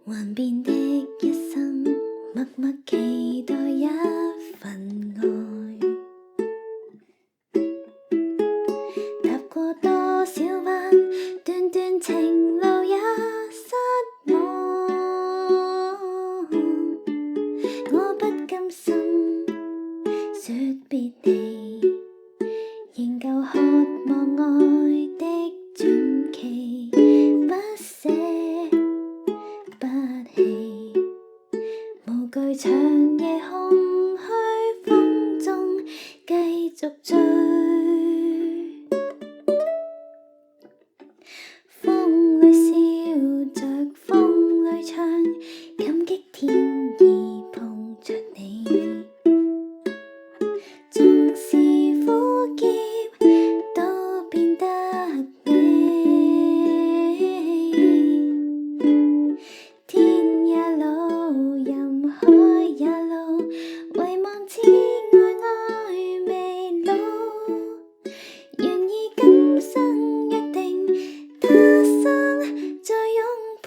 幻變的一生，默默期待一份愛。踏過多少彎，段段情路也失望。我不甘心說別離，仍舊渴望愛的傳奇，不捨不棄，無懼長夜空虛風中繼續追。風裏笑着風裏唱，感激天意碰着你。縱是苦澀都變得美，天也老，任海也老，遺忘此愛未老，願意今生約定，他生再擁抱。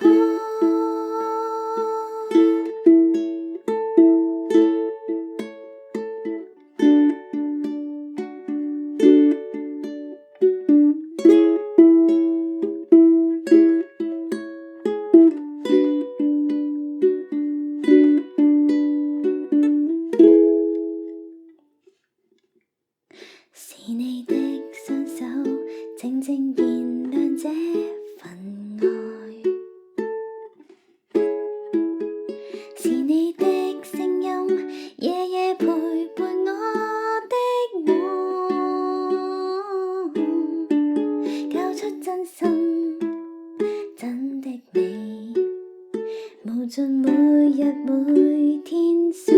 是你的雙手靜靜燃亮這份愛，是你的聲音夜夜陪伴我的夢，交出真心真的美，無盡每日每天想